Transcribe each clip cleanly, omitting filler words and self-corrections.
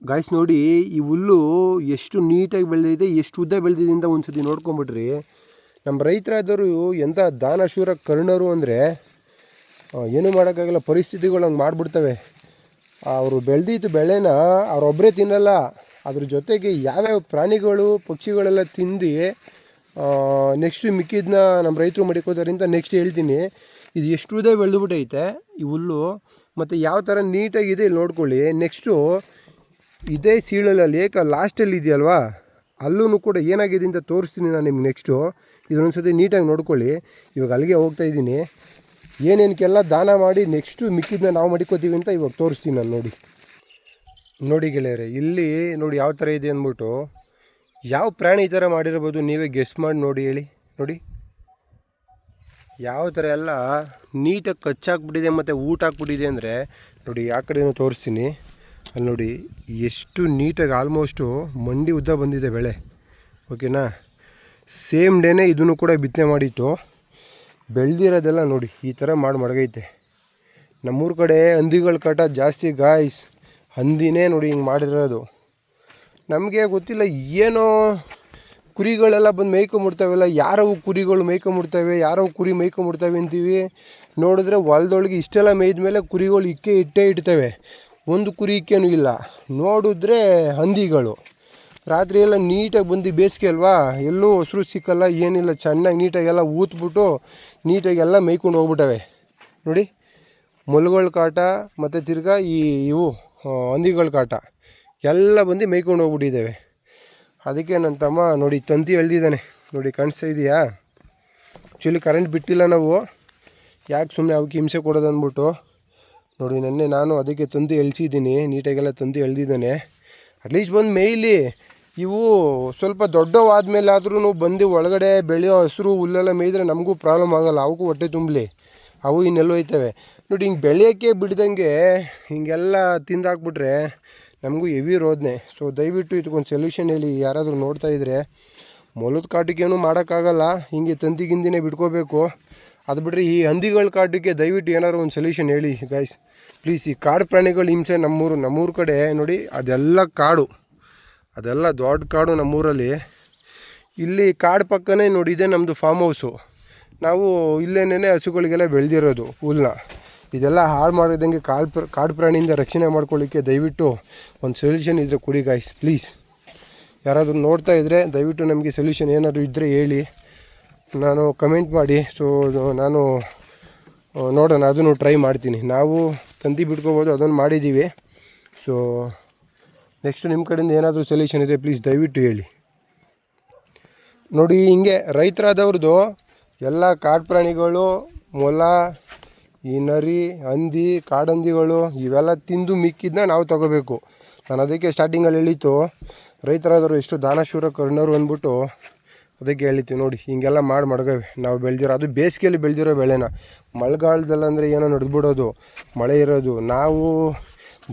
Guys ನೋಡಿ, ಈ ಹುಲ್ಲು ಎಷ್ಟು ನೀಟಾಗಿ ಬೆಳೆದಿದೆ, ಎಷ್ಟು ಉದ್ದ ಬೆಳೆದಿದೆ ಅಂತ ಒಂದ್ಸತಿ ನೋಡ್ಕೊಂಬಿಟ್ರಿ. ನಮ್ಮ ರೈತರಾದವರು ಎಂಥ ದಾನಶೂರ ಕರ್ಣರು ಅಂದರೆ ಏನೂ ಮಾಡೋಕ್ಕಾಗಲ್ಲ, ಪರಿಸ್ಥಿತಿಗಳು ಹಂಗೆ ಮಾಡಿಬಿಡ್ತವೆ. ಅವರು ಬೆಳೆದಿದ್ದು ಬೆಳೆನ ಅವರೊಬ್ಬರೇ ತಿನ್ನಲ್ಲ, ಅದ್ರ ಜೊತೆಗೆ ಯಾವ್ಯಾವ ಪ್ರಾಣಿಗಳು ಪಕ್ಷಿಗಳೆಲ್ಲ ತಿಂದು ನೆಕ್ಸ್ಟು ಮಿಕ್ಕಿದ್ದನ್ನ ನಮ್ಮ ರೈತರು ಮಡಿಕೋದ್ರಿಂದ ನೆಕ್ಸ್ಟ್ ಹೇಳ್ತೀನಿ. ಇದು ಎಷ್ಟು ಉದ್ದ ಬೆಳೆದುಬಿಟ್ಟೈತೆ ಈ ಹುಲ್ಲು, ಮತ್ತು ಯಾವ ಥರ ನೀಟಾಗಿದೆ ಇಲ್ಲಿ ನೋಡ್ಕೊಳ್ಳಿ. ನೆಕ್ಸ್ಟು ಇದೇ ಸೀಳಲ್ಲಿ ಲಾಸ್ಟಲ್ಲಿ ಇದೆಯಲ್ವಾ, ಅಲ್ಲೂ ಕೂಡ ಏನಾಗಿದೆ ಅಂತ ತೋರಿಸ್ತೀನಿ ನಾನು ನಿಮ್ಗೆ. ನೆಕ್ಸ್ಟು ಇದೊಂದ್ಸತಿ ನೀಟಾಗಿ ನೋಡ್ಕೊಳ್ಳಿ. ಇವಾಗ ಅಲ್ಲಿಗೆ ಹೋಗ್ತಾಯಿದ್ದೀನಿ, ಏನೇನಕ್ಕೆಲ್ಲ ದಾನ ಮಾಡಿ ನೆಕ್ಸ್ಟು ಮಿಕ್ಕಿದ್ದನ್ನ ನಾವು ಮಡಿಕೋತೀವಿ ಅಂತ ಇವಾಗ ತೋರಿಸ್ತೀನಿ ನಾನು. ನೋಡಿ ಗೆಳೆಯರೆ, ಇಲ್ಲಿ ನೋಡಿ ಯಾವ ಥರ ಇದೆ ಅಂದ್ಬಿಟ್ಟು. ಯಾವ ಪ್ರಾಣಿ ಈ ಥರ ಮಾಡಿರ್ಬೋದು ನೀವೇ ಗೆಸ್ ಮಾಡಿ ನೋಡಿ, ಹೇಳಿ ನೋಡಿ ಯಾವ ಥರ ಎಲ್ಲ ನೀಟಾಗಿ ಕಚ್ಚಾಕ್ಬಿಟ್ಟಿದೆ ಮತ್ತು ಊಟ ಹಾಕ್ಬಿಟ್ಟಿದೆ ಅಂದರೆ ನೋಡಿ. ಆ ಕಡೆನೂ ತೋರಿಸ್ತೀನಿ, ಅಲ್ಲಿ ನೋಡಿ ಎಷ್ಟು ನೀಟಾಗಿ ಆಲ್ಮೋಸ್ಟು ಮಂಡಿ ಉದ್ದ ಬಂದಿದೆ ಬೆಳೆ. ಓಕೆನಾ, ಸೇಮ್ ಡೇನೇ ಇದನ್ನು ಕೂಡ ಬಿತ್ತನೆ ಮಾಡಿತ್ತು. ಬೆಳೆದಿರೋದೆಲ್ಲ ನೋಡಿ ಈ ಥರ ಮಾಡಿ ಮಡಗೈತೆ. ನಮ್ಮೂರ ಕಡೆ ಹಂದಿಗಳ ಕಾಟ ಜಾಸ್ತಿ ಗಾಯ್ಸ್, ಹಂದಿನೇ ನೋಡಿ ಹಿಂಗೆ ಮಾಡಿರೋದು. ನಮಗೆ ಗೊತ್ತಿಲ್ಲ ಏನೋ ಕುರಿಗಳೆಲ್ಲ ಬಂದು ಮೇಯ್ಕೊಂಬಿಡ್ತಾವೆಲ್ಲ, ಯಾರವು ಕುರಿಗಳು ಮೇಯ್ಕೊಂಬಿಡ್ತವೆ, ಯಾರವು ಕುರಿ ಮೇಯ್ಕೊಂಬಿಡ್ತವೆ ಅಂತೀವಿ. ನೋಡಿದ್ರೆ ಹೊಲದೊಳಗೆ ಇಷ್ಟೆಲ್ಲ ಮೇಯ್ದ ಮೇಲೆ ಕುರಿಗಳು ಇಟ್ಟೇ ಇಡ್ತವೆ, ಒಂದು ಕುರಿ ಇಕ್ಕೇನೂ ಇಲ್ಲ. ನೋಡಿದ್ರೆ ಹಂದಿಗಳು ರಾತ್ರಿ ಎಲ್ಲ ನೀಟಾಗಿ ಬಂದು ಬೇಸಿಗೆ ಅಲ್ವಾ, ಎಲ್ಲೂ ಹಸಿರು ಸಿಕ್ಕಲ್ಲ ಏನಿಲ್ಲ, ಚೆನ್ನಾಗಿ ನೀಟಾಗೆಲ್ಲ ಊತ್ಬಿಟ್ಟು ನೀಟಾಗೆಲ್ಲ ಮೇಯ್ಕೊಂಡು ಹೋಗ್ಬಿಟ್ಟವೆ ನೋಡಿ. ಮೊಲಗಳ ಕಾಟ ಮತ್ತು ತಿರ್ಗಾ ಇವು ಹಂದಿಗಳ ಕಾಟ ಎಲ್ಲ ಬಂದು ಮೇಯ್ಕೊಂಡು ಹೋಗ್ಬಿಟ್ಟಿದ್ದಾವೆ. ಅದಕ್ಕೆ ನನ್ನ ತಮ್ಮ ನೋಡಿ ತಂತಿ ಎಳ್ದಿದ್ದಾನೆ ನೋಡಿ, ಕಾಣಿಸ್ತಾ ಇದೆಯಾ. ಆ್ಯಕ್ಚುಲಿ ಕರೆಂಟ್ ಬಿಟ್ಟಿಲ್ಲ ನಾವು, ಯಾಕೆ ಸುಮ್ಮನೆ ಅವಕ್ಕೆ ಹಿಂಸೆ ಕೊಡೋದು ಅಂದ್ಬಿಟ್ಟು ನೋಡಿ. ನೆನ್ನೆ ನಾನು ಅದಕ್ಕೆ ತಂತಿ ಎಳ್ಸಿದ್ದೀನಿ, ನೀಟಾಗೆಲ್ಲ ತಂತಿ ಎಳ್ದಿದ್ದಾನೆ. ಅಟ್ಲೀಸ್ಟ್ ಬಂದು ಮೇಯ್ಲಿ. ಇವು ಸ್ವಲ್ಪ ದೊಡ್ಡವಾದ್ಮೇಲೆ ಆದ್ರೂ ಬಂದು ಒಳಗಡೆ ಬೆಳೆಯೋ ಹಸಿರು ಹುಲ್ಲೆಲ್ಲ ಮೇಯ್ದರೆ ನಮಗೂ ಪ್ರಾಬ್ಲಮ್ ಆಗೋಲ್ಲ, ಅವಕ್ಕೂ ಹೊಟ್ಟೆ ತುಂಬಲಿ. ಅವು ಇನ್ನೆಲ್ಲೋ ಹೋಯ್ತವೆ ನೋಡಿ. ಹಿಂಗೆ ಬೆಳೆಯೋಕ್ಕೆ ಬಿಡ್ದಂಗೆ ಹಿಂಗೆಲ್ಲ ತಿಂದಾಕ್ಬಿಟ್ರೆ ನಮಗೂ ಹೆವಿ ರೋದನೆ. ಸೊ ದಯವಿಟ್ಟು ಇದಕ್ಕೊಂದು ಸೊಲ್ಯೂಷನ್ ಹೇಳಿ, ಯಾರಾದರೂ ನೋಡ್ತಾ ಇದ್ದರೆ. ಮೊಲದ ಕಾಟಕ್ಕೇನು ಮಾಡೋಕ್ಕಾಗಲ್ಲ, ಹಿಂಗೆ ತಂತಿಗಿಂದಿನೇ ಬಿಟ್ಕೋಬೇಕು. ಅದು ಬಿಟ್ಟರೆ ಈ ಹಂದಿಗಳ ಕಾಟಕ್ಕೆ ದಯವಿಟ್ಟು ಏನಾದ್ರು ಒಂದು ಸೊಲ್ಯೂಷನ್ ಹೇಳಿ ಗೈಸ್ ಪ್ಲೀಸ್. ಈ ಕಾಡು ಪ್ರಾಣಿಗಳು ಹಿಂಸೆ ನಮ್ಮೂರ ಕಡೆ ನೋಡಿ, ಅದೆಲ್ಲ ಕಾಡು, ಅದೆಲ್ಲ ದೊಡ್ಡ ಕಾಡು ನಮ್ಮೂರಲ್ಲಿ. ಇಲ್ಲಿ ಕಾಡು ಪಕ್ಕನೇ ನೋಡಿ ಇದೆ ನಮ್ಮದು ಫಾರ್ಮ್ ಹೌಸು. ನಾವು ಇಲ್ಲೇನೇ ಹಸುಗಳಿಗೆಲ್ಲ ಬೆಳೆದಿರೋದು ಹುಲ್ಲನ್ನ. ಇದೆಲ್ಲ ಹಾಳು ಮಾಡಿದಂಗೆ ಕಾಡು ಪ್ರಾಣಿಯಿಂದ ರಕ್ಷಣೆ ಮಾಡ್ಕೊಳ್ಳಿಕ್ಕೆ ದಯವಿಟ್ಟು ಒಂದು ಸೊಲ್ಯೂಷನ್ ಇದ್ದರೆ ಕೊಡಿ ಗಾಯ್ಸ್ ಪ್ಲೀಸ್. ಯಾರಾದರೂ ನೋಡ್ತಾ ಇದ್ದರೆ ದಯವಿಟ್ಟು ನಮಗೆ ಸೊಲ್ಯೂಷನ್ ಏನಾದರೂ ಇದ್ದರೆ ಹೇಳಿ, ನಾನು ಕಮೆಂಟ್ ಮಾಡಿ. ಸೊ ನಾನು ನೋಡೋಣ, ಅದನ್ನು ಟ್ರೈ ಮಾಡ್ತೀನಿ. ನಾವು ತಂತಿ ಬಿಟ್ಕೋಬೋದು, ಅದನ್ನು ಮಾಡಿದ್ದೀವಿ. ಸೊ ನೆಕ್ಸ್ಟ್ ನಿಮ್ಮ ಕಡೆಯಿಂದ ಏನಾದರೂ ಸೊಲ್ಯೂಷನ್ ಇದೆ ಪ್ಲೀಸ್ ದಯವಿಟ್ಟು ಹೇಳಿ. ನೋಡಿ ಹಿಂಗೆ ರೈತರಾದವ್ರದ್ದು ಎಲ್ಲ ಕಾಡು ಪ್ರಾಣಿಗಳು, ಮೊಲ, ಈ ನರಿ, ಹಂದಿ, ಕಾಡಂದಿಗಳು ಇವೆಲ್ಲ ತಿಂದು ಮಿಕ್ಕಿದ್ದನ್ನ ನಾವು ತಗೋಬೇಕು. ನಾನು ಅದಕ್ಕೆ ಸ್ಟಾರ್ಟಿಂಗಲ್ಲಿ ಹೇಳಿತ್ತು, ರೈತರಾದವರು ಎಷ್ಟು ದಾನಶೂರ ಕರ್ಣರು ಅಂದ್ಬಿಟ್ಟು ಅದಕ್ಕೆ ಹೇಳಿತ್ತು. ನೋಡಿ ಹಿಂಗೆಲ್ಲ ಮಾಡಿ ಮಡಗವೆ ನಾವು ಬೆಳೆದಿರೋ, ಅದು ಬೇಸಿಗೆಯಲ್ಲಿ ಬೆಳೆದಿರೋ ಬೆಳೆನ. ಮಳೆಗಾಲದಲ್ಲಂದರೆ ಏನೋ ನಡೆದ್ಬಿಡೋದು, ಮಳೆ ಇರೋದು. ನಾವು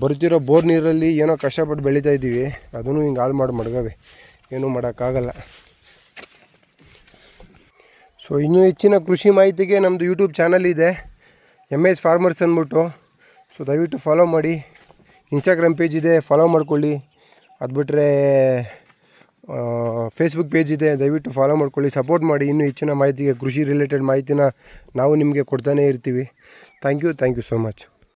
ಬರ್ತಿರೋ ಬೋರ್ ನೀರಲ್ಲಿ ಏನೋ ಕಷ್ಟಪಟ್ಟು ಬೆಳೀತಾ ಇದ್ದೀವಿ, ಅದನ್ನು ಹಿಂಗೆ ಹಾಳು ಮಾಡಿ ಮಡಗವೆ, ಏನೂ ಮಾಡೋಕ್ಕಾಗಲ್ಲ. ಸೊ ಇನ್ನೂ ಹೆಚ್ಚಿನ ಕೃಷಿ ಮಾಹಿತಿಗೆ ನಮ್ಮದು ಯೂಟ್ಯೂಬ್ ಚಾನಲ್ ಇದೆ, MS ಫಾರ್ಮರ್ಸ್ ಅಂದ್ಬಿಟ್ಟು. ಸೊ ದಯವಿಟ್ಟು ಫಾಲೋ ಮಾಡಿ. ಇನ್ಸ್ಟಾಗ್ರಾಮ್ ಪೇಜ್ ಇದೆ, ಫಾಲೋ ಮಾಡ್ಕೊಳ್ಳಿ. ಅದು ಬಿಟ್ಟರೆ ಫೇಸ್ಬುಕ್ ಪೇಜ್ ಇದೆ, ದಯವಿಟ್ಟು ಫಾಲೋ ಮಾಡ್ಕೊಳ್ಳಿ, ಸಪೋರ್ಟ್ ಮಾಡಿ. ಇನ್ನೂ ಹೆಚ್ಚಿನ ಮಾಹಿತಿಗೆ, ಕೃಷಿ ರಿಲೇಟೆಡ್ ಮಾಹಿತಿನ ನಾವು ನಿಮಗೆ ಕೊಡ್ತಾನೇ ಇರ್ತೀವಿ. Thank you so much.